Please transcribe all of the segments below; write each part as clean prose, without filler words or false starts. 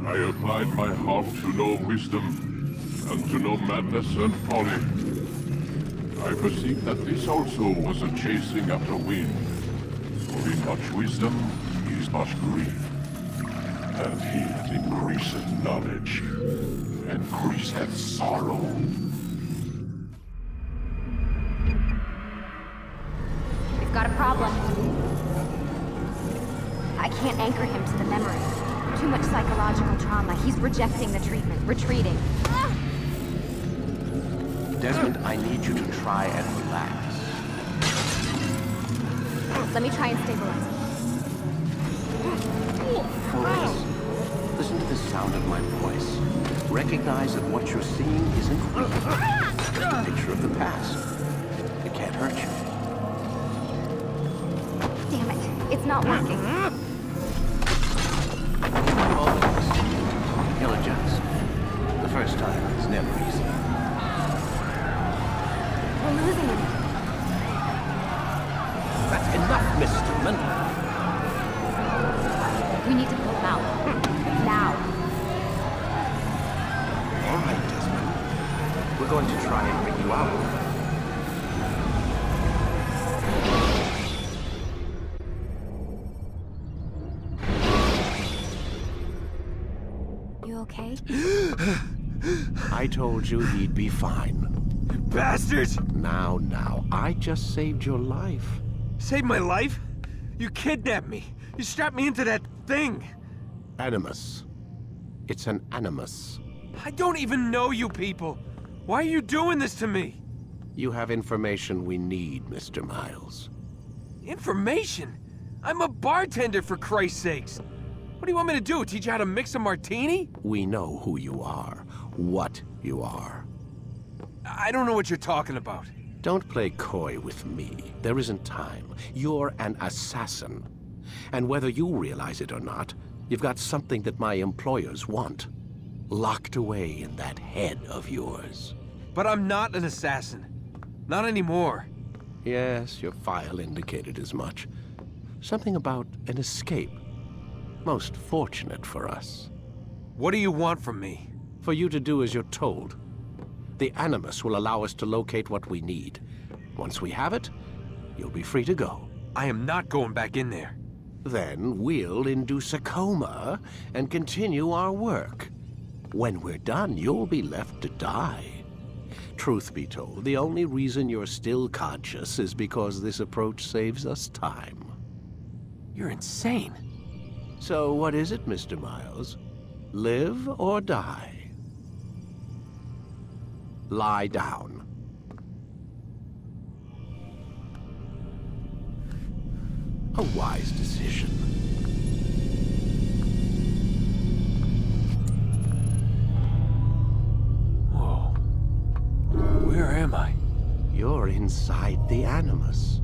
I applied my heart to know wisdom, and to know madness and folly. I perceived that this also was a chasing after wind. For in much wisdom is much grief. And he that increaseth knowledge, increaseth sorrow. We've got a problem. I can't anchor him to the memory. Too much psychological trauma. He's rejecting the treatment, retreating. Desmond, I need you to try and relax. Let me try and stabilize him. Focus. Listen to the sound of my voice. Recognize that what you're seeing isn't real. It's a picture of the past. It can't hurt you. Damn it. It's not working. Always. You'll adjust. The first time is never easy. We're losing him. That's enough, Mr. Mendel. We need to pull him out. Now. All right, Desmond. We're going to try and bring you out. You okay? I told you he'd be fine. Bastards! Now, I just saved your life. Saved my life? You kidnapped me. You strapped me into that thing. Animus. It's an animus. I don't even know you people. Why are you doing this to me? You have information we need, Mr. Miles. Information? I'm a bartender, for Christ's sakes. What do you want me to do? Teach you how to mix a martini? We know who you are, what you are. I don't know what you're talking about. Don't play coy with me. There isn't time. You're an assassin. And whether you realize it or not, you've got something that my employers want. Locked away in that head of yours. But I'm not an assassin. Not anymore. Yes, your file indicated as much. Something about an escape. Most fortunate for us. What do you want from me? For you to do as you're told. The Animus will allow us to locate what we need. Once we have it, you'll be free to go. I am not going back in there. Then we'll induce a coma and continue our work. When we're done, you'll be left to die. Truth be told, the only reason you're still conscious is because this approach saves us time. You're insane. So what is it, Mr. Miles? Live or die? Lie down. A wise decision. Whoa. Where am I? You're inside the Animus.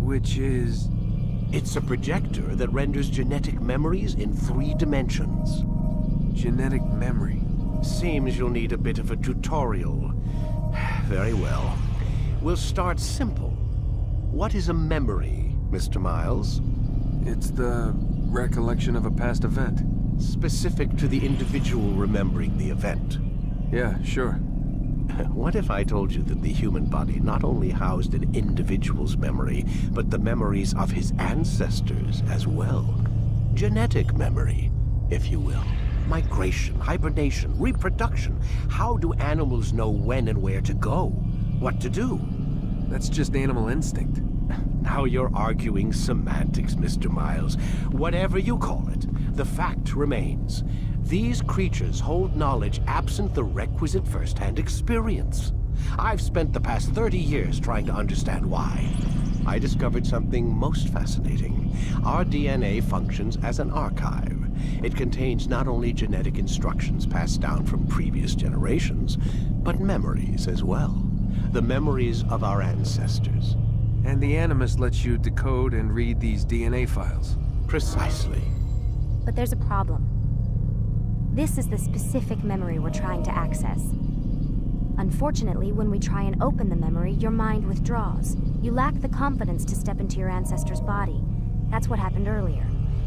Which is... It's a projector that renders genetic memories in 3 dimensions. genetic memory. Seems you'll need a bit of a tutorial. Very well. We'll start simple. What is a memory, Mr. Miles? It's the recollection of a past event. Specific to the individual remembering the event. Yeah, sure. What if I told you that the human body not only housed an individual's memory, but the memories of his ancestors as well? Genetic memory, if you will. Migration, hibernation, reproduction. How do animals know when and where to go? What to do? That's just animal instinct. Now you're arguing semantics, Mr. Miles. Whatever you call it, the fact remains. These creatures hold knowledge absent the requisite first-hand experience. I've spent the past 30 years trying to understand why. I discovered something most fascinating. Our DNA functions as an archive. It contains not only genetic instructions passed down from previous generations, but memories as well. The memories of our ancestors. And the Animus lets you decode and read these DNA files. Precisely. But there's a problem. This is the specific memory we're trying to access. Unfortunately, when we try and open the memory, your mind withdraws. You lack the confidence to step into your ancestor's body. That's what happened earlier.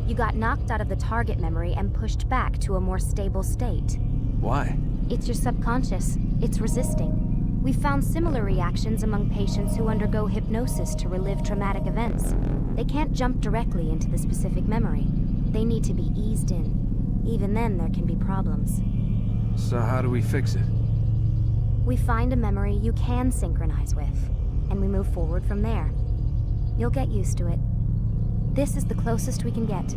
You got knocked out of the target memory and pushed back to a more stable state. Why? It's your subconscious. It's resisting. We found similar reactions among patients who undergo hypnosis to relive traumatic events. They can't jump directly into the specific memory. They need to be eased in. Even then, there can be problems. So how do we fix it? We find a memory you can synchronize with, and we move forward from there. You'll get used to it. This is the closest we can get,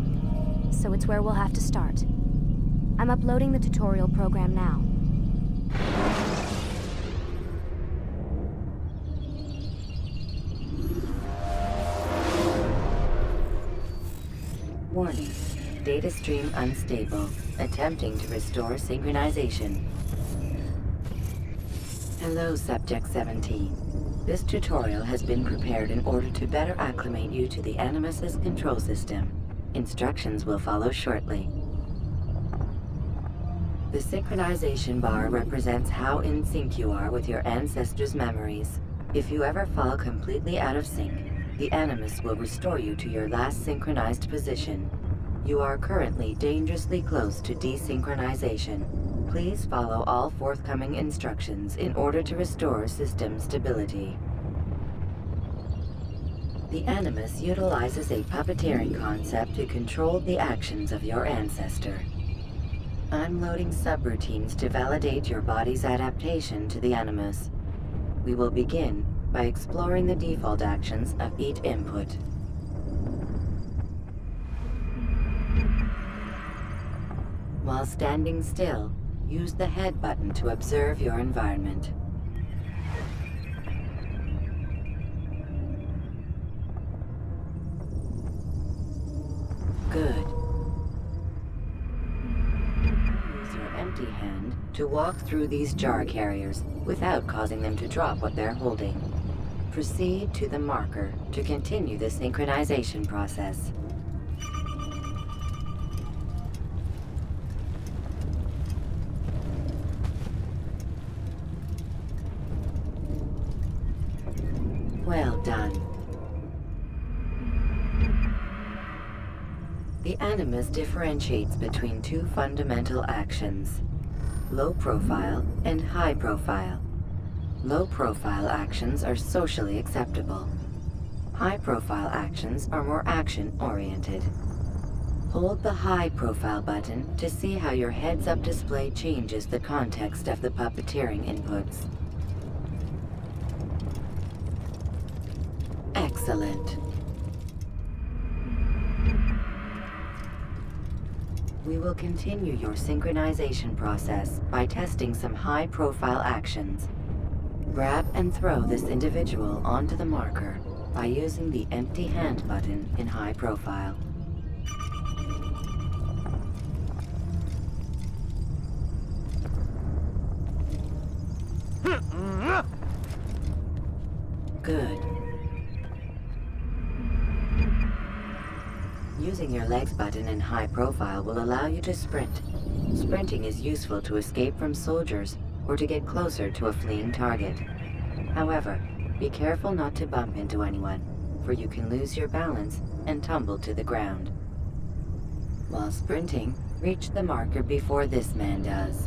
so it's where we'll have to start. I'm uploading the tutorial program now. Warning. Data stream unstable. Attempting to restore synchronization. Hello, Subject 17. This tutorial has been prepared in order to better acclimate you to the Animus's control system. Instructions will follow shortly. The synchronization bar represents how in sync you are with your ancestors' memories. If you ever fall completely out of sync, the Animus will restore you to your last synchronized position. You are currently dangerously close to desynchronization. Please follow all forthcoming instructions in order to restore system stability. The Animus utilizes a puppeteering concept to control the actions of your ancestor. I'm loading subroutines to validate your body's adaptation to the Animus. We will begin by exploring the default actions of each input. While standing still, use the head button to observe your environment. Good. Use your empty hand to walk through these jar carriers without causing them to drop what they're holding. Proceed to the marker to continue the synchronization process. Well done. The Animus differentiates between two fundamental actions: low profile and high profile. Low profile actions are socially acceptable. High profile actions are more action-oriented. Hold the high profile button to see how your heads-up display changes the context of the puppeteering inputs. Excellent. We will continue your synchronization process by testing some high-profile actions. Grab and throw this individual onto the marker by using the empty hand button in high profile. Good. Using your legs button in high profile will allow you to sprint. Sprinting is useful to escape from soldiers or to get closer to a fleeing target. However, be careful not to bump into anyone, for you can lose your balance and tumble to the ground. While sprinting, reach the marker before this man does.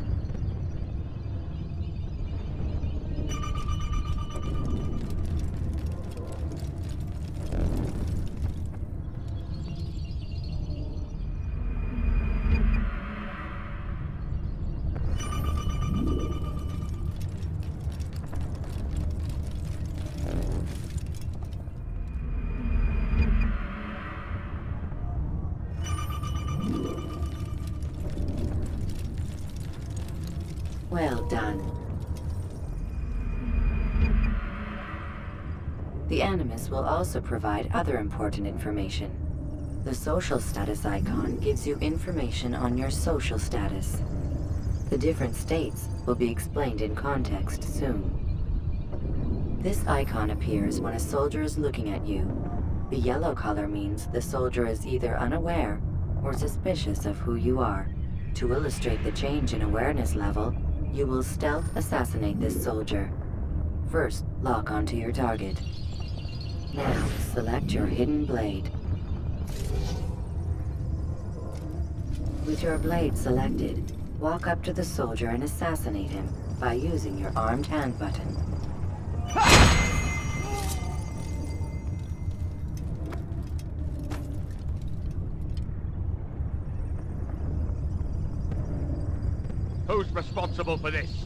Well done. The Animus will also provide other important information. The social status icon gives you information on your social status. The different states will be explained in context soon. This icon appears when a soldier is looking at you. The yellow color means the soldier is either unaware or suspicious of who you are. To illustrate the change in awareness level, you will stealth assassinate this soldier. First, lock onto your target. Now, select your hidden blade. With your blade selected, walk up to the soldier and assassinate him by using your armed hand button. Who's responsible for this?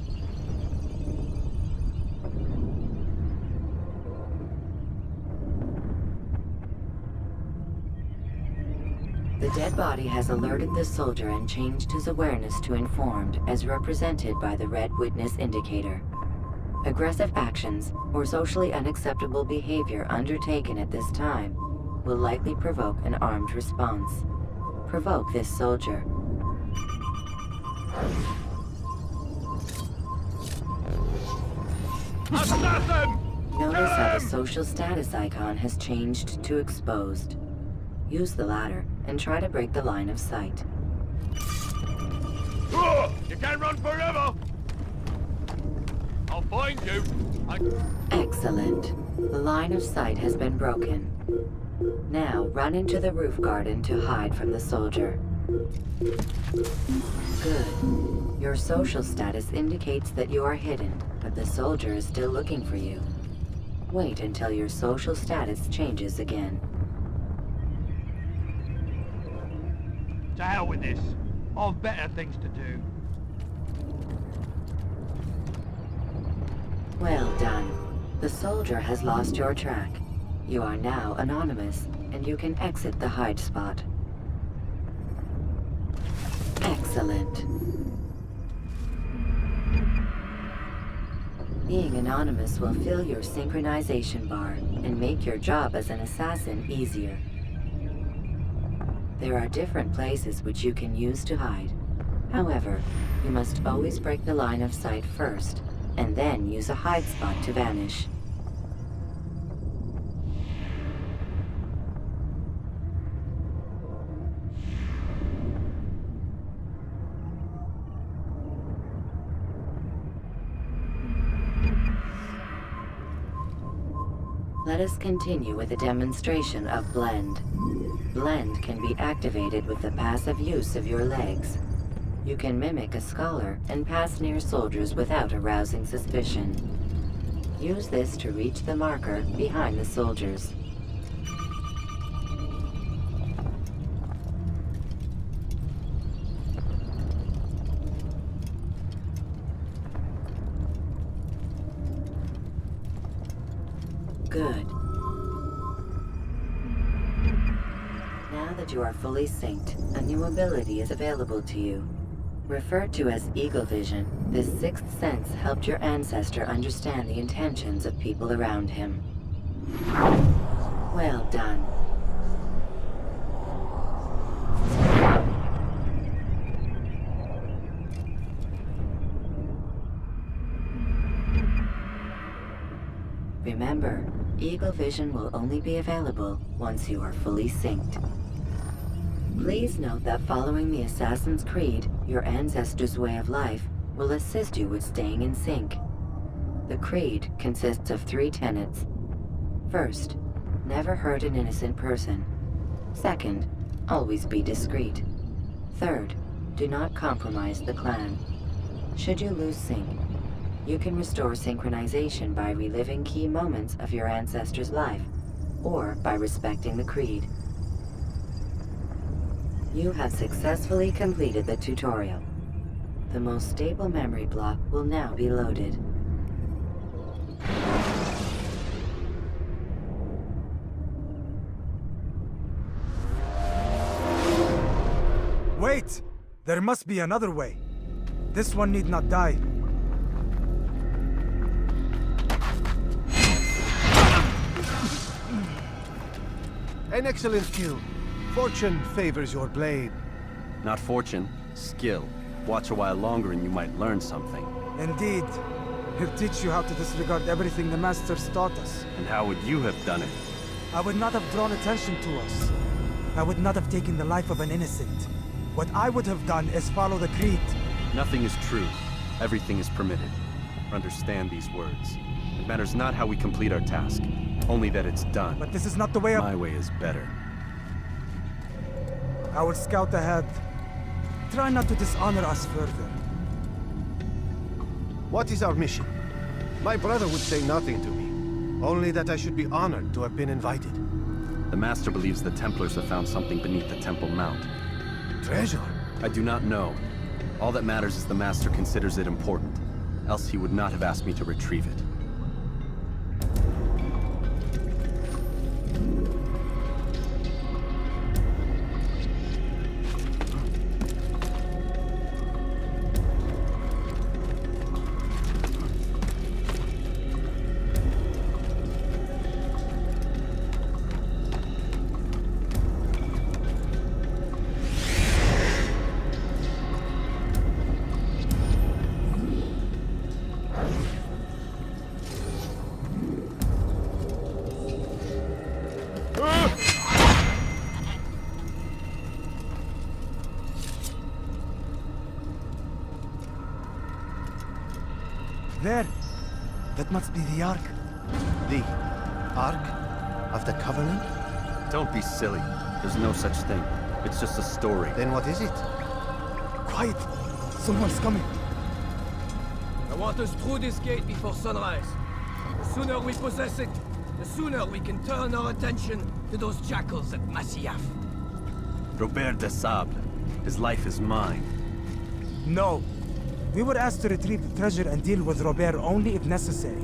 The dead body has alerted the soldier and changed his awareness to informed, as represented by the red witness indicator. Aggressive actions or socially unacceptable behavior undertaken at this time will likely provoke an armed response. Provoke this soldier. Assassin! Notice how the social status icon has changed to exposed. Use the ladder and try to break the line of sight. You can't run forever! I'll find you! Excellent. The line of sight has been broken. Now run into the roof garden to hide from the soldier. Good. Your social status indicates that you are hidden, but the soldier is still looking for you. Wait until your social status changes again. To hell with this. I've better things to do. Well done. The soldier has lost your track. You are now anonymous, and you can exit the hide spot. Excellent. Being anonymous will fill your synchronization bar and make your job as an assassin easier. There are different places which you can use to hide. However, you must always break the line of sight first, and then use a hide spot to vanish. Let us continue with a demonstration of Blend. Blend can be activated with the passive use of your legs. You can mimic a scholar and pass near soldiers without arousing suspicion. Use this to reach the marker behind the soldiers. Good. Now that you are fully synced, a new ability is available to you. Referred to as Eagle Vision, this sixth sense helped your ancestor understand the intentions of people around him. Well done. Remember, Eagle Vision will only be available once you are fully synced. Please note that following the Assassin's Creed, your ancestors' way of life, will assist you with staying in sync. The Creed consists of 3 tenets. First, never hurt an innocent person. Second, always be discreet. Third, do not compromise the clan. Should you lose sync, you can restore synchronization by reliving key moments of your ancestor's life, or by respecting the Creed. You have successfully completed the tutorial. The most stable memory block will now be loaded. Wait! There must be another way. This one need not die. An excellent kill. Fortune favors your blade. Not fortune, skill. Watch a while longer and you might learn something. Indeed. He'll teach you how to disregard everything the Masters taught us. And how would you have done it? I would not have drawn attention to us. I would not have taken the life of an innocent. What I would have done is follow the Creed. Nothing is true. Everything is permitted. Understand these words. It matters not how we complete our task, only that it's done. But this is not the way of... My way is better. I will scout ahead. Try not to dishonor us further. What is our mission? My brother would say nothing to me. Only that I should be honored to have been invited. The Master believes the Templars have found something beneath the Temple Mount. Treasure? I do not know. All that matters is the Master considers it important. Else he would not have asked me to retrieve it. There. That must be the Ark. The Ark of the Covenant? Don't be silly. There's no such thing. It's just a story. Then what is it? Quiet! Someone's coming. I want us through this gate before sunrise. The sooner we possess it, the sooner we can turn our attention to those jackals at Masyaf. Robert de Sable. His life is mine. No. We were asked to retrieve the treasure and deal with Robert only if necessary.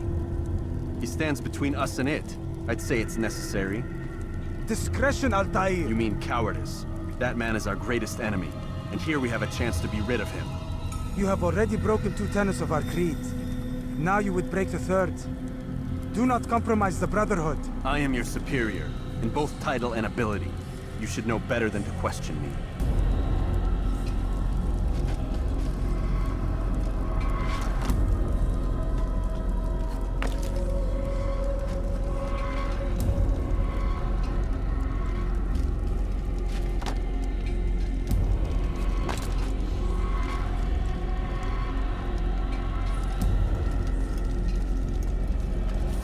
He stands between us and it. I'd say it's necessary. Discretion, Altair! You mean cowardice. That man is our greatest enemy, and here we have a chance to be rid of him. You have already broken 2 tenets of our creed. Now you would break the 3rd. Do not compromise the Brotherhood. I am your superior, in both title and ability. You should know better than to question me.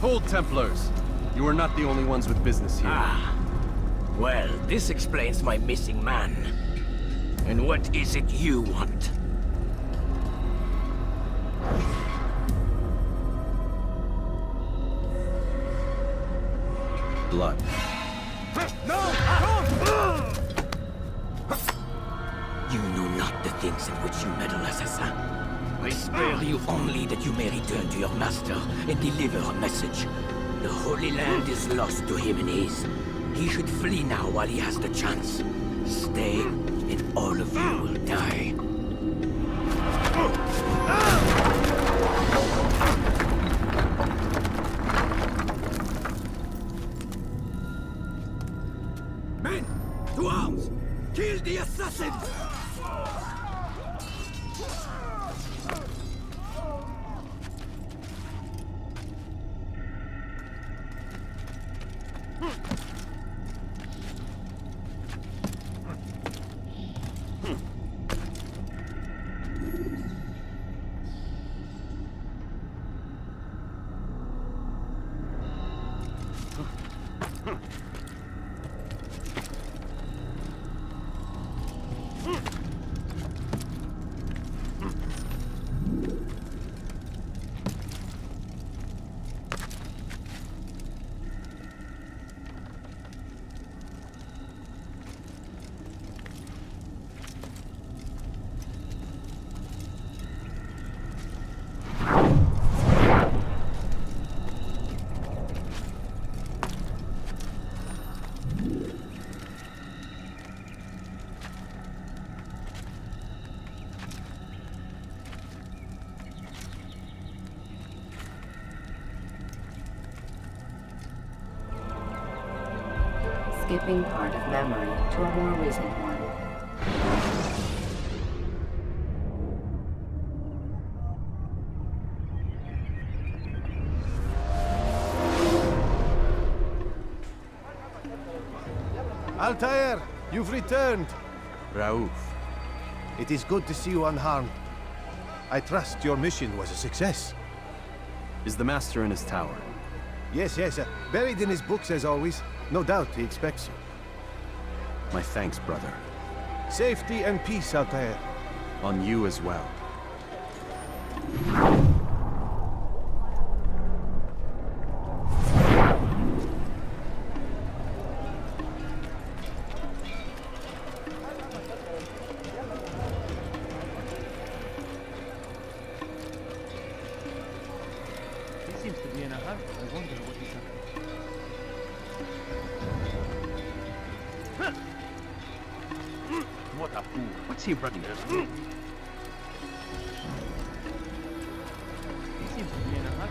Hold, Templars! You are not the only ones with business here. Well, this explains my missing man. And what is it you want? Blood. You know not the things in which you meddle, assassin. I spare you only that you may return to your master and deliver a message. The Holy Land is lost to him and his. He should flee now while he has the chance. Stay, and all of you will die. Men, to arms! Kill the assassins! Skipping part of memory to a more recent one. Altair, you've returned. Raouf. It is good to see you unharmed. I trust your mission was a success. Is the Master in his tower? Yes, buried in his books as always. No doubt he expects you. My thanks, brother. Safety and peace, Altair. On you as well. He seems to be in a hurry. I wonder what he's up to. What a fool. What's he running at? He seems to be in a hurry.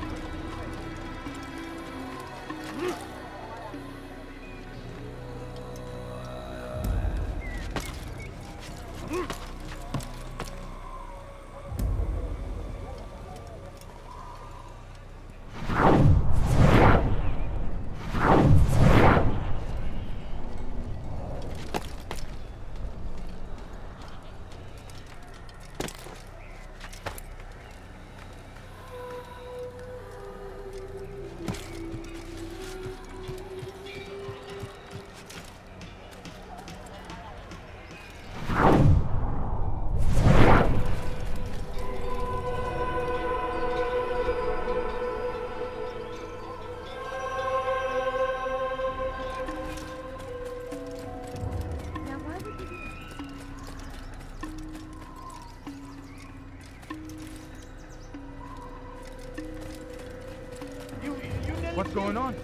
What's going on?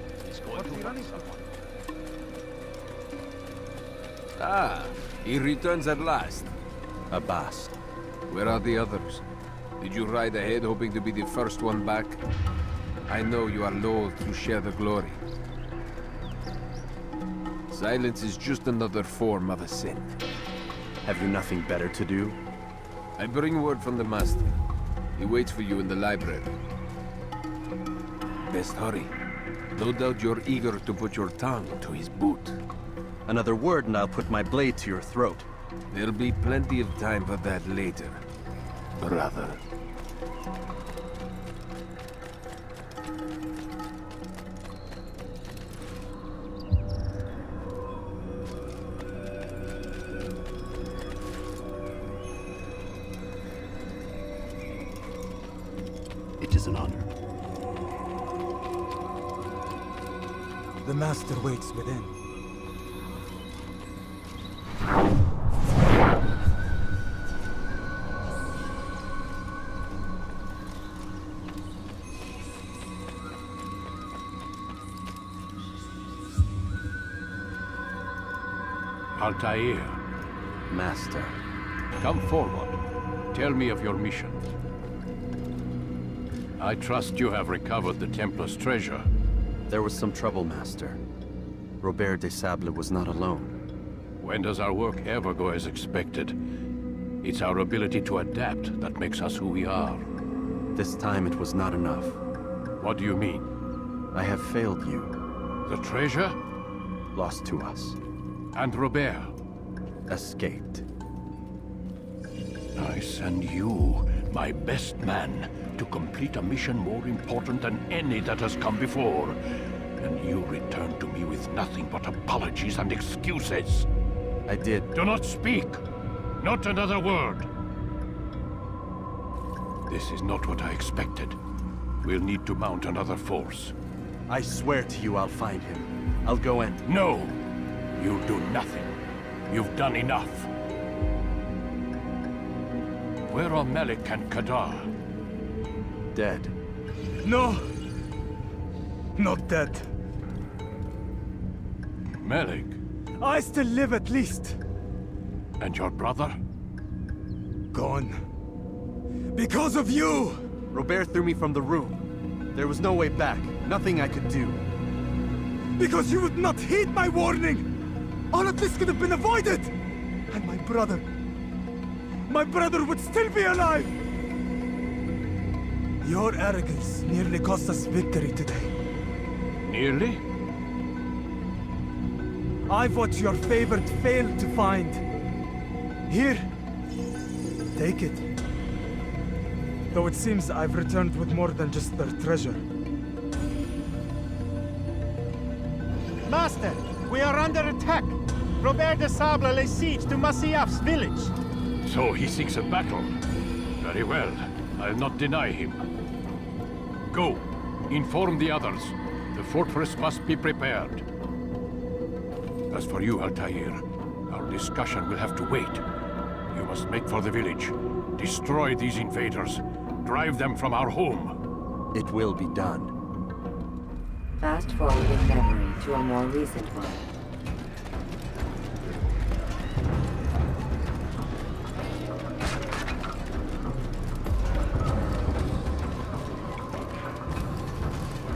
Ah, he returns at last. Abbas. Where are the others? Did you ride ahead hoping to be the first one back? I know you are loath to share the glory. Silence is just another form of a sin. Have you nothing better to do? I bring word from the Master. He waits for you in the library. Best hurry. No doubt you're eager to put your tongue to his boot. Another word and I'll put my blade to your throat. There'll be plenty of time for that later, brother. It is an honor. The Master waits within. Altair, Master. come forward. Tell me of your mission. I trust you have recovered the Templar's treasure. There was some trouble, Master. Robert de Sable was not alone. When does our work ever go as expected? It's our ability to adapt that makes us who we are. This time it was not enough. What do you mean? I have failed you. The treasure? Lost to us. And Robert? Escaped. I send you, my best man, to complete a mission more important than any that has come before. And you return to me with nothing but apologies and excuses. I did. Do not speak! Not another word! This is not what I expected. We'll need to mount another force. I swear to you I'll find him. I'll go in. No! You'll do nothing. You've done enough. Where are Melik and Kadar? Dead. No! Not dead. Melik? I still live at least. And your brother? Gone. Because of you! Robert threw me from the room. There was no way back. Nothing I could do. Because you would not heed my warning! All of this could have been avoided! And my brother would still be alive! Your arrogance nearly cost us victory today. Nearly? I've what your favorite failed to find. Here, take it. Though it seems I've returned with more than just their treasure. Master, we are under attack. Robert de Sable lays siege to Masyaf's village. So he seeks a battle. Very well. I'll not deny him. Go. Inform the others. The fortress must be prepared. As for you, Altair, our discussion will have to wait. You must make for the village. Destroy these invaders. Drive them from our home. It will be done. Fast forwarding memory to a more recent one.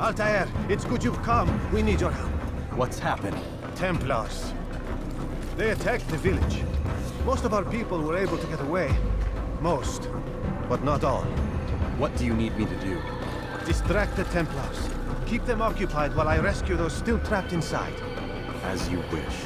Altair, it's good you've come. We need your help. What's happened? Templars. They attacked the village. Most of our people were able to get away. Most, but not all. What do you need me to do? Distract the Templars. Keep them occupied while I rescue those still trapped inside. As you wish.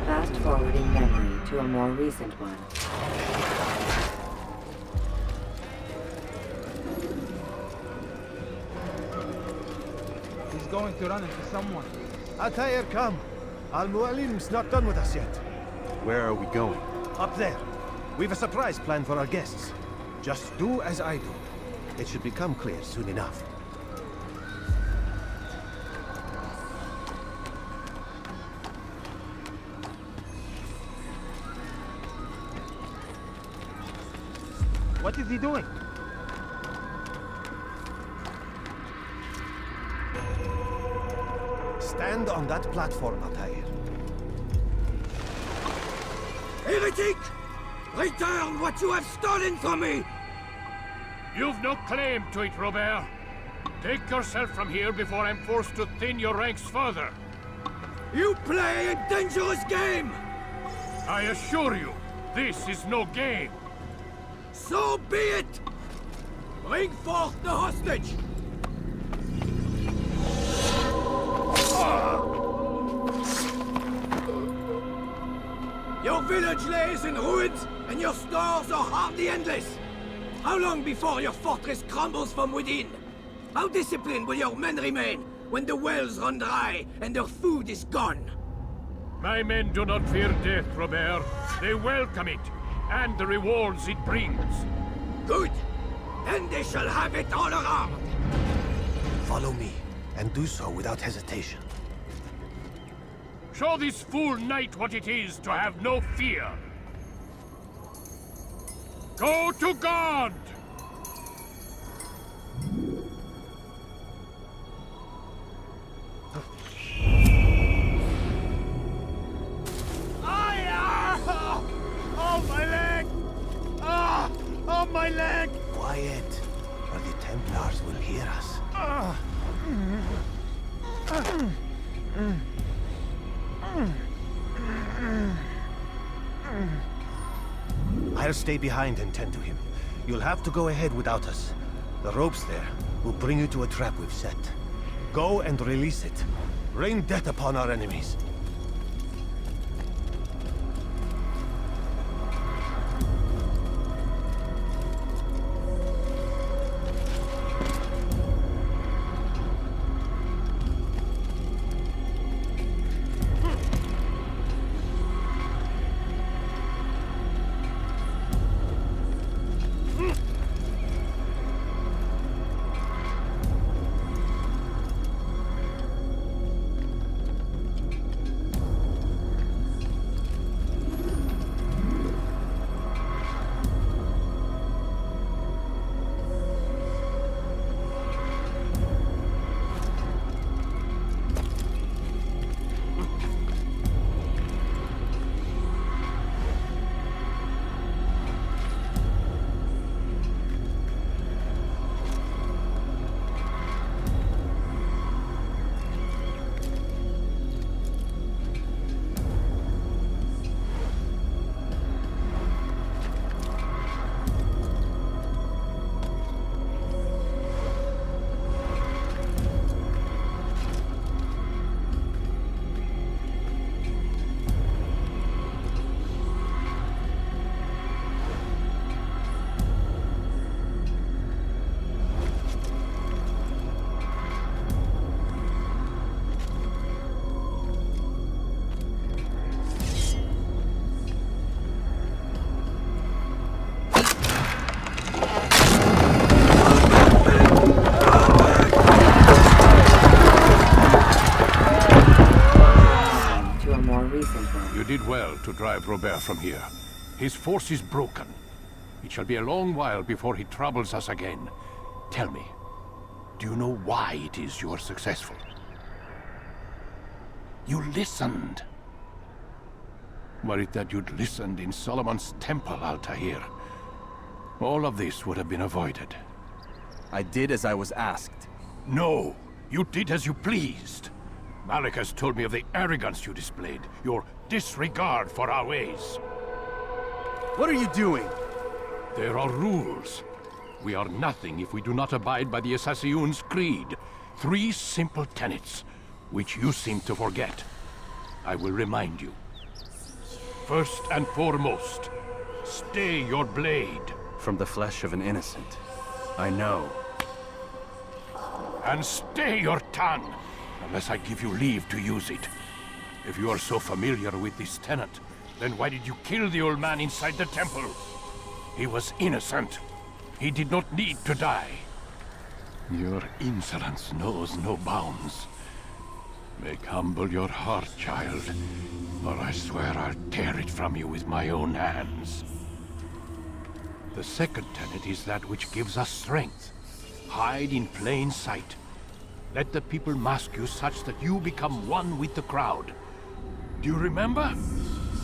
Fast forwarding memory to a more recent one. He's going to run into someone. Altair, come. Al-Mualim's not done with us yet. Where are we going? Up there. We've a surprise plan for our guests. Just do as I do. It should become clear soon enough. What is he doing? Stand on that platform, Altair. Heretic! Return what you have stolen from me! You've no claim to it, Robert. Take yourself from here before I'm forced to thin your ranks further. You play a dangerous game! I assure you, this is no game. So be it! Bring forth the hostage! Your village lays in ruins, and your stores are hardly endless. How long before your fortress crumbles from within? How disciplined will your men remain when the wells run dry and their food is gone? My men do not fear death, Robert. They welcome it, and the rewards it brings. Good. Then they shall have it all around. Follow me, and do so without hesitation. Show this fool knight what it is to have no fear. Go to God! Oh, my leg! Ah! Oh, my leg! Quiet, or the Templars will hear us. I'll stay behind and tend to him. You'll have to go ahead without us. The ropes there will bring you to a trap we've set. Go and release it. Rain death upon our enemies. To drive Robert from here. His force is broken. It shall be a long while before he troubles us again. Tell me, do you know why it is you are successful? You listened. Were it that you'd listened in Solomon's temple, Altair, all of this would have been avoided. I did as I was asked. No, you did as you pleased. Malik has told me of the arrogance you displayed, your disregard for our ways. What are you doing? There are rules. We are nothing if we do not abide by the Assassin's creed. 3 simple tenets, which you seem to forget. I will remind you. First and foremost, stay your blade. From the flesh of an innocent. I know. And stay your tongue, unless I give you leave to use it. If you are so familiar with this tenet, then why did you kill the old man inside the temple? He was innocent. He did not need to die. Your insolence knows no bounds. Make humble your heart, child, or I swear I'll tear it from you with my own hands. The second tenet is that which gives us strength. Hide in plain sight. Let the people mask you such that you become one with the crowd. Do you remember?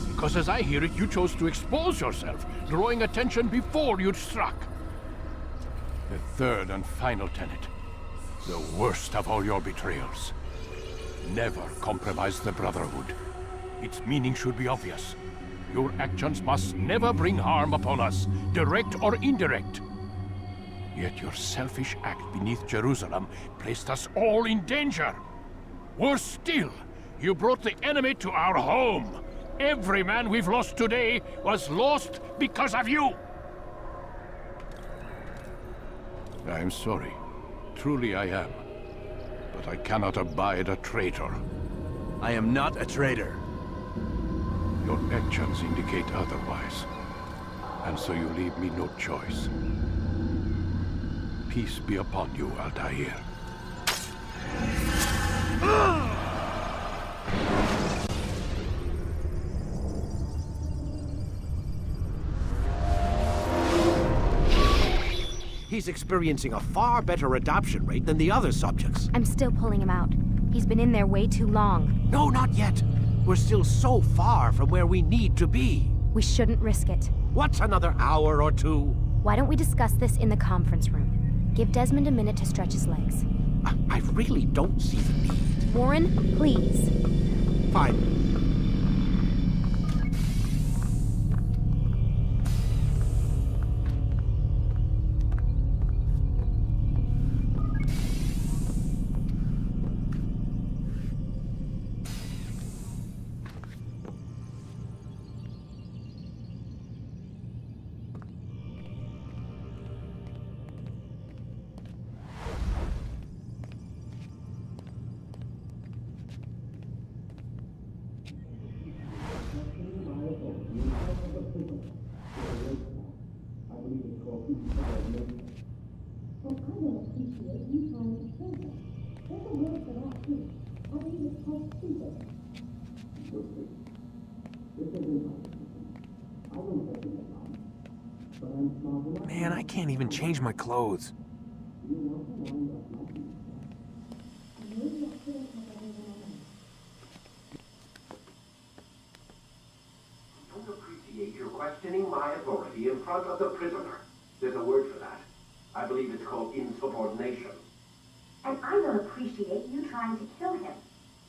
Because as I hear it, you chose to expose yourself, drawing attention before you'd struck. The third and final tenet. The worst of all your betrayals. Never compromise the Brotherhood. Its meaning should be obvious. Your actions must never bring harm upon us, direct or indirect. Yet your selfish act beneath Jerusalem placed us all in danger. Worse still, you brought the enemy to our home. Every man we've lost today was lost because of you. I am sorry. Truly I am. But I cannot abide a traitor. I am not a traitor. Your actions indicate otherwise. And so you leave me no choice. Peace be upon you, Altair. He's experiencing a far better adoption rate than the other subjects. I'm still pulling him out. He's been in there way too long. No, not yet. We're still so far from where we need to be. We shouldn't risk it. What's another hour or two? Why don't we discuss this in the conference room? Give Desmond a minute to stretch his legs. I really don't see the need. Warren, please. Fine. Man, I can't even change my clothes. Don't appreciate your questioning my authority in front of the prisoner. There's a word for that. I believe it's called insubordination. And I don't appreciate you trying to kill him.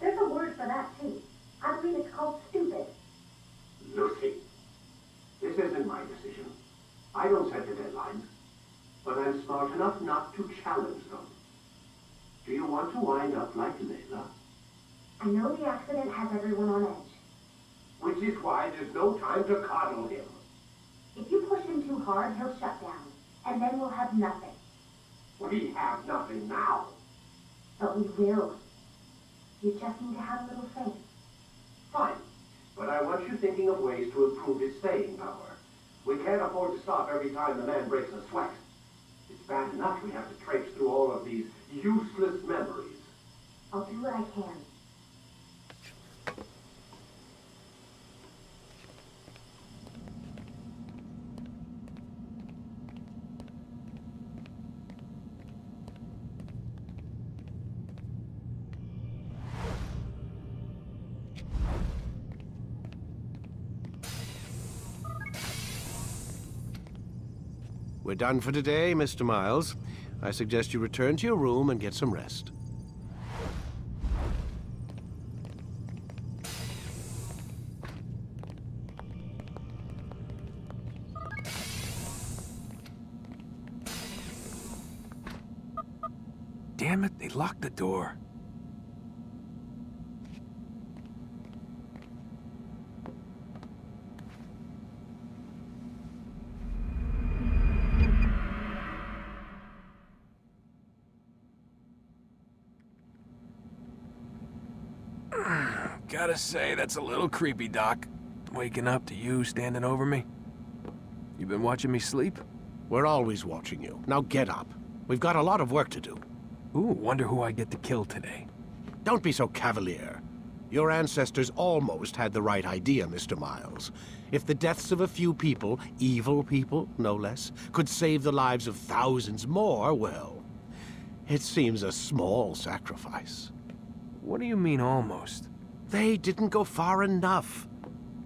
There's a word for that, too. I believe it's called stupid. Lucy, this isn't my decision. I don't set the deadlines, but I'm smart enough not to challenge them. Do you want to wind up like Layla? I know the accident has everyone on edge. Which is why there's no time to coddle him. If you push him too hard, he'll shut down, and then we'll have nothing. We have nothing now. But we will. You just need to have a little faith. Fine, but I want you thinking of ways to improve his staying power. We can't afford to stop every time the man breaks a sweat. It's bad enough we have to traipse through all of these useless memories. I'll do what I can. We're done for today, Mr. Miles. I suggest you return to your room and get some rest. Damn it, they locked the door. Gotta say, that's a little creepy, Doc. Waking up to you standing over me. You been watching me sleep? We're always watching you. Now get up. We've got a lot of work to do. Ooh, wonder who I get to kill today. Don't be so cavalier. Your ancestors almost had the right idea, Mr. Miles. If the deaths of a few people, evil people, no less, could save the lives of thousands more, well, it seems a small sacrifice. What do you mean, almost? They didn't go far enough.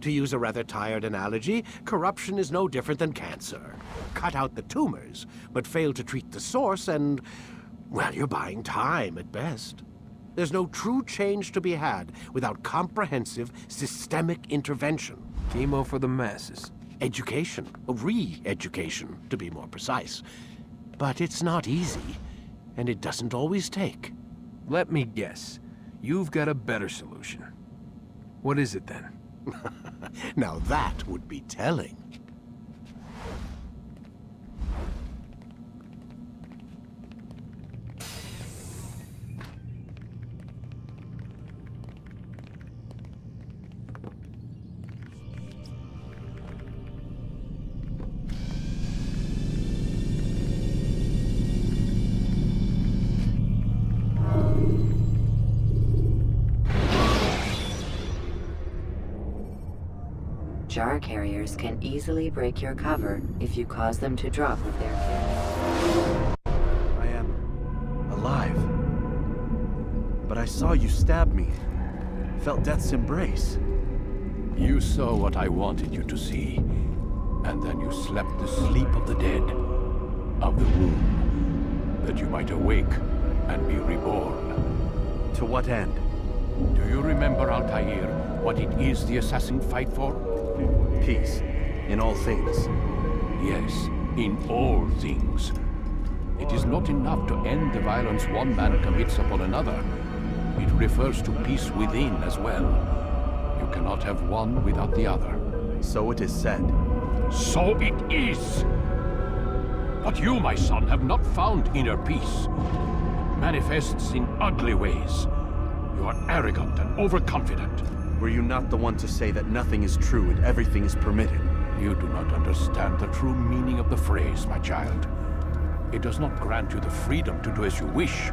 To use a rather tired analogy, corruption is no different than cancer. Cut out the tumors, but fail to treat the source and, well, you're buying time at best. There's no true change to be had without comprehensive, systemic intervention. Chemo for the masses. Education, re-education, to be more precise. But it's not easy, and it doesn't always take. Let me guess. You've got a better solution. What is it, then? Now that would be telling. Jar carriers can easily break your cover if you cause them to drop with their carrier. I am alive. But I saw you stab me. Felt death's embrace. You saw what I wanted you to see, and then you slept the sleep of the dead, of the womb, that you might awake and be reborn. To what end? Do you remember, Altair, what it is the assassin fight for? Peace. In all things. Yes, in all things. It is not enough to end the violence one man commits upon another. It refers to peace within as well. You cannot have one without the other. So it is said. So it is! But you, my son, have not found inner peace. It manifests in ugly ways. You are arrogant and overconfident. Were you not the one to say that nothing is true and everything is permitted? You do not understand the true meaning of the phrase, my child. It does not grant you the freedom to do as you wish.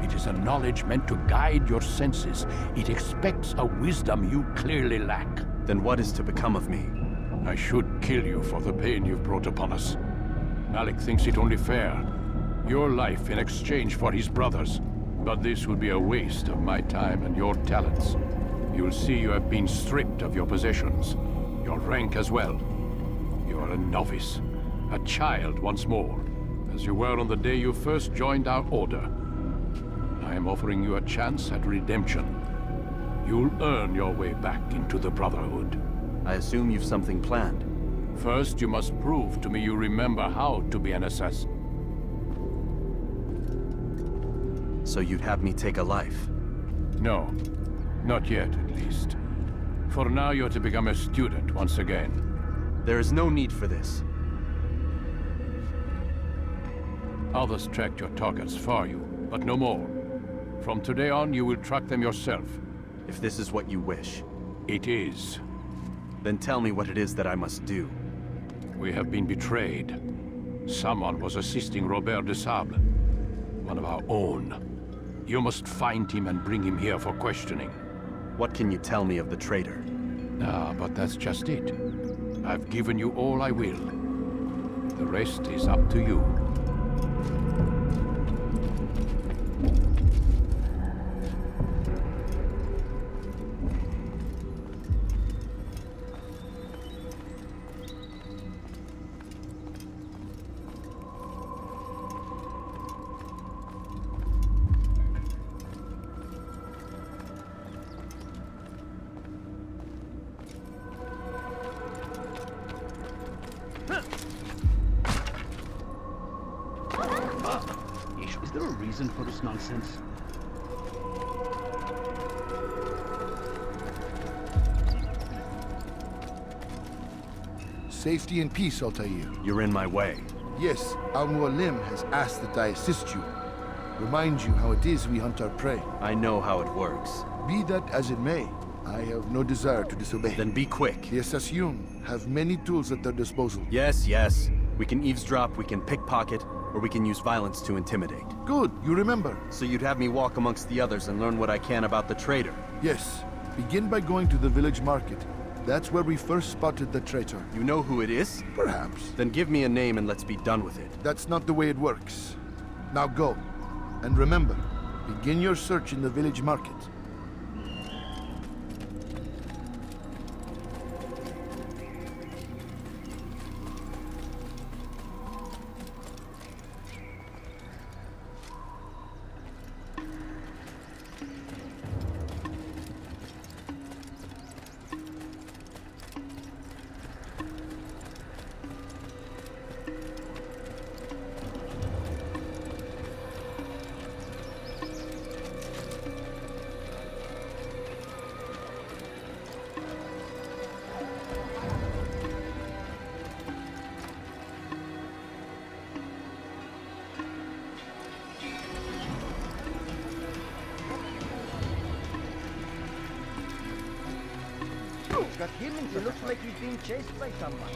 It is a knowledge meant to guide your senses. It expects a wisdom you clearly lack. Then what is to become of me? I should kill you for the pain you've brought upon us. Malik thinks it only fair. Your life in exchange for his brother's. But this would be a waste of my time and your talents. You'll see you have been stripped of your possessions. Your rank as well. You are a novice. A child once more. As you were on the day you first joined our order. I am offering you a chance at redemption. You'll earn your way back into the Brotherhood. I assume you've something planned. First, you must prove to me you remember how to be an assassin. So you'd have me take a life? No. Not yet, at least. For now, you're to become a student once again. There is no need for this. Others tracked your targets for you, but no more. From today on, you will track them yourself. If this is what you wish. It is. Then tell me what it is that I must do. We have been betrayed. Someone was assisting Robert de Sable. One of our own. You must find him and bring him here for questioning. What can you tell me of the traitor? Ah, but that's just it. I've given you all I will. The rest is up to you. Is there a reason for this nonsense? Safety and peace, Altair. You're in my way. Yes, Al-Mualim has asked that I assist you. Remind you how it is we hunt our prey. I know how it works. Be that as it may, I have no desire to disobey. Then be quick. The Assassin have many tools at their disposal. Yes, yes. We can eavesdrop, we can pickpocket, or we can use violence to intimidate. Good, you remember. So you'd have me walk amongst the others and learn what I can about the traitor? Yes. Begin by going to the village market. That's where we first spotted the traitor. You know who it is? Perhaps. Then give me a name and let's be done with it. That's not the way it works. Now go. And remember, begin your search in the village market. Got him into it looks like he's being chased by someone.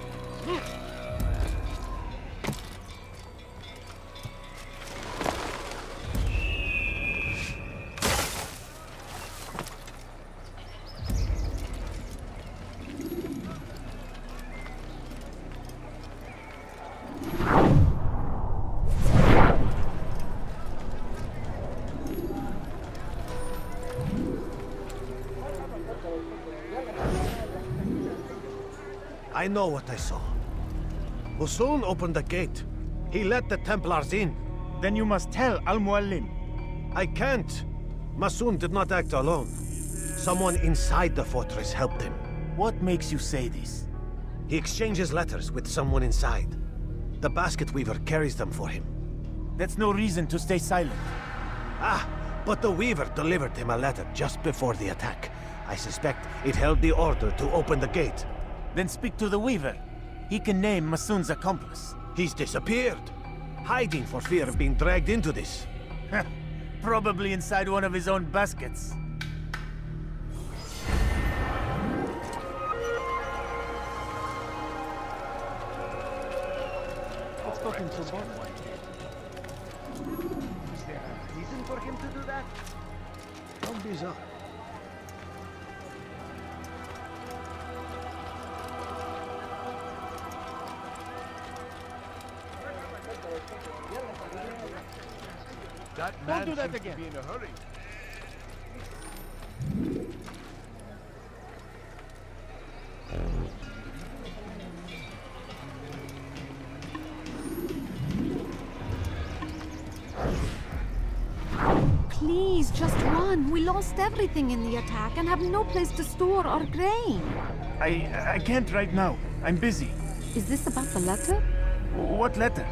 I know what I saw. Masoon opened the gate. He let the Templars in. Then you must tell Al-Mualim. I can't. Masoon did not act alone. Someone inside the fortress helped him. What makes you say this? He exchanges letters with someone inside. The basket weaver carries them for him. That's no reason to stay silent. Ah, but the weaver delivered him a letter just before the attack. I suspect it held the order to open the gate. Then speak to the weaver. He can name Masoon's accomplice. He's disappeared. Hiding for fear of being dragged into this. Probably inside one of his own baskets. Let's go into one. Is there a reason for him to do that? How bizarre. That Don't man do that seems again. to be in a hurry. Please, just run. We lost everything in the attack and have no place to store our grain. I can't right now. I'm busy. Is this about the letter? What letter?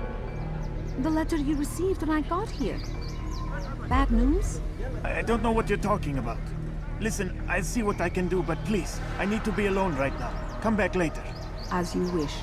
The letter you received when I got here. Bad news? I don't know what you're talking about. Listen, I'll see what I can do, but please, I need to be alone right now. Come back later. As you wish.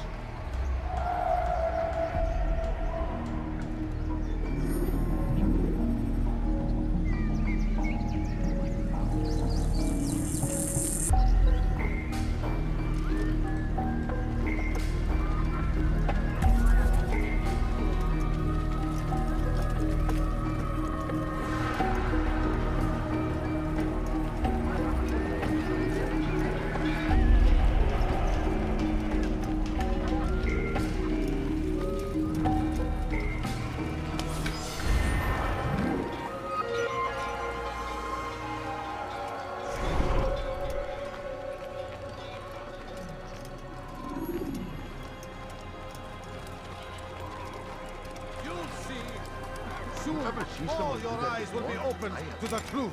All your eyes will be opened to the truth.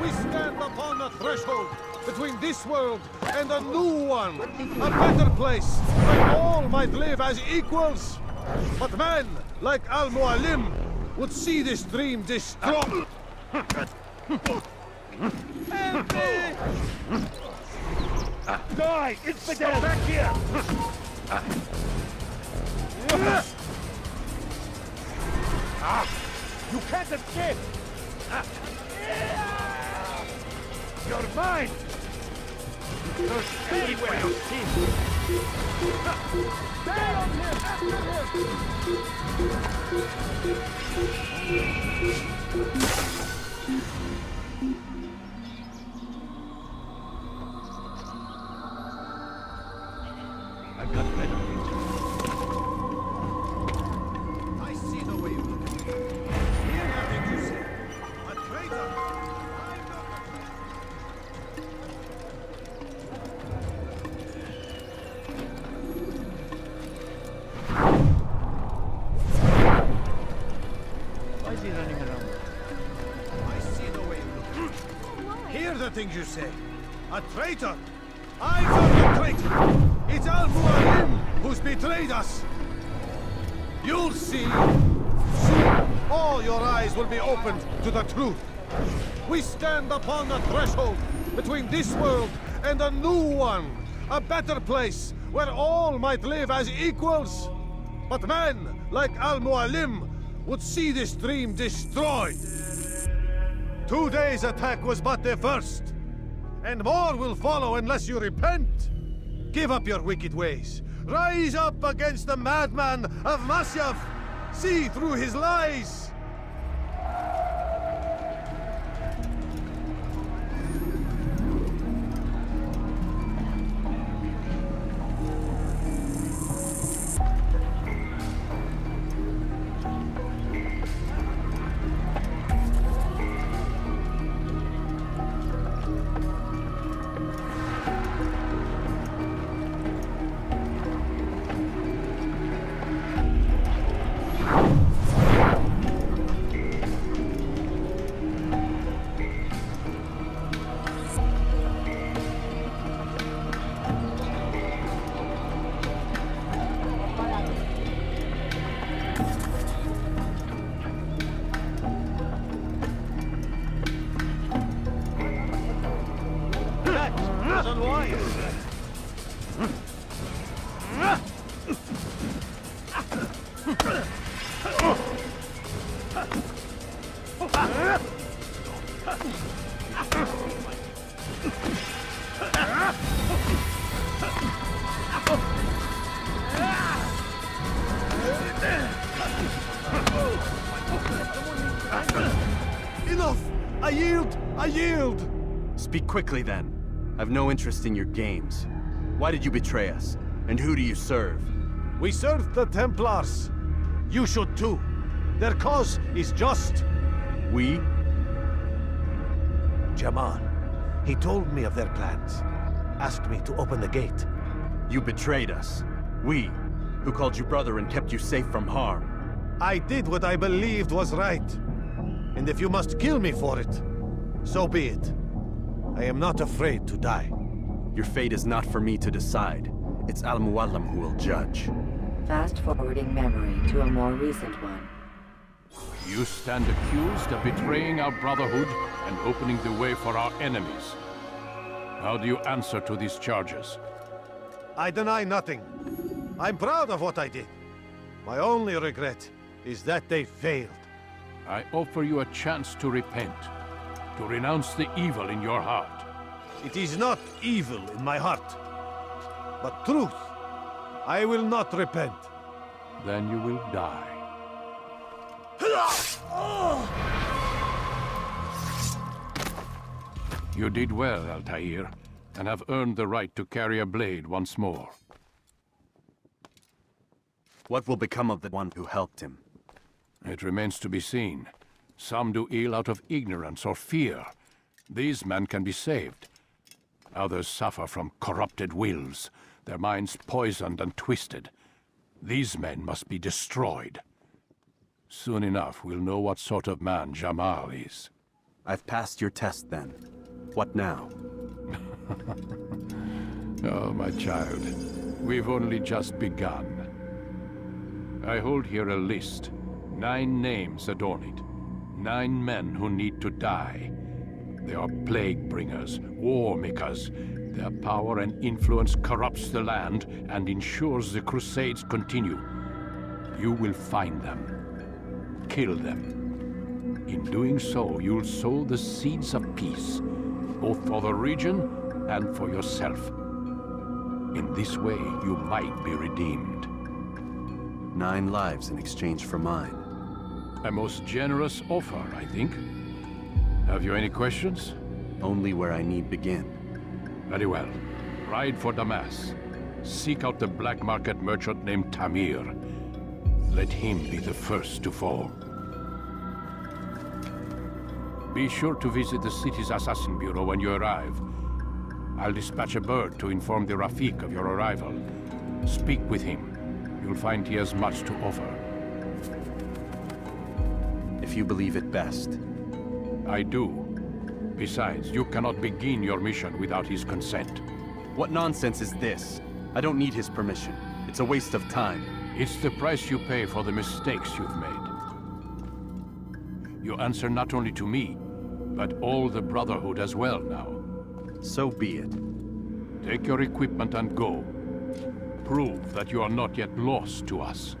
We stand upon the threshold between this world and a new one, a better place where all might live as equals. But men like Al-Mualim would see this dream destroyed. Die, infidel! Back here! You can't escape! You're mine! There's anywhere you see! Stay on him! After him! I've got better things to do. I see the way you look at me. Hear nothing you say. A traitor! I'm not a Why is he running around? I see the way you look at me. Hear the things you say. A traitor! I'm not a traitor! It's Al-Mualim who's betrayed us! You'll see! Soon, all your eyes will be opened to the truth. We stand upon the threshold between this world and a new one, a better place where all might live as equals. But men like Al-Mualim would see this dream destroyed. Today's attack was but the first, and more will follow unless you repent. Give up your wicked ways. Rise up against the madman of Masyaf. See through his lies. wise. Enough! I yield! I yield! Speak quickly, then. I've no interest in your games. Why did you betray us? And who do you serve? We serve the Templars. You should too. Their cause is just. We? Jamal. He told me of their plans. Asked me to open the gate. You betrayed us. We, who called you brother and kept you safe from harm. I did what I believed was right. And if you must kill me for it, so be it. I am not afraid to die. Your fate is not for me to decide. It's Al-Mualim who will judge. Fast-forwarding memory to a more recent one. You stand accused of betraying our Brotherhood and opening the way for our enemies. How do you answer to these charges? I deny nothing. I'm proud of what I did. My only regret is that they failed. I offer you a chance to repent, to renounce the evil in your heart. It is not evil in my heart, but truth. I will not repent. Then you will die. You did well, Altair, and have earned the right to carry a blade once more. What will become of the one who helped him? It remains to be seen. Some do ill out of ignorance or fear. These men can be saved. Others suffer from corrupted wills, their minds poisoned and twisted. These men must be destroyed. Soon enough, we'll know what sort of man Jamal is. I've passed your test, then. What now? Oh, my child. We've only just begun. I hold here a list. 9 names adorn it. 9 men who need to die. They are plague bringers, war makers. Their power and influence corrupts the land and ensures the Crusades continue. You will find them. Kill them. In doing so, you'll sow the seeds of peace, both for the region and for yourself. In this way, you might be redeemed. 9 lives in exchange for mine. A most generous offer, I think. Have you any questions? Only where I need begin. Very well. Ride for Damas. Seek out the black market merchant named Tamir. Let him be the first to fall. Be sure to visit the city's assassin bureau when you arrive. I'll dispatch a bird to inform the Rafik of your arrival. Speak with him. You'll find he has much to offer. If you believe it best. I do. Besides, you cannot begin your mission without his consent. What nonsense is this? I don't need his permission. It's a waste of time. It's the price you pay for the mistakes you've made. You answer not only to me, but all the Brotherhood as well now. So be it. Take your equipment and go. Prove that you are not yet lost to us.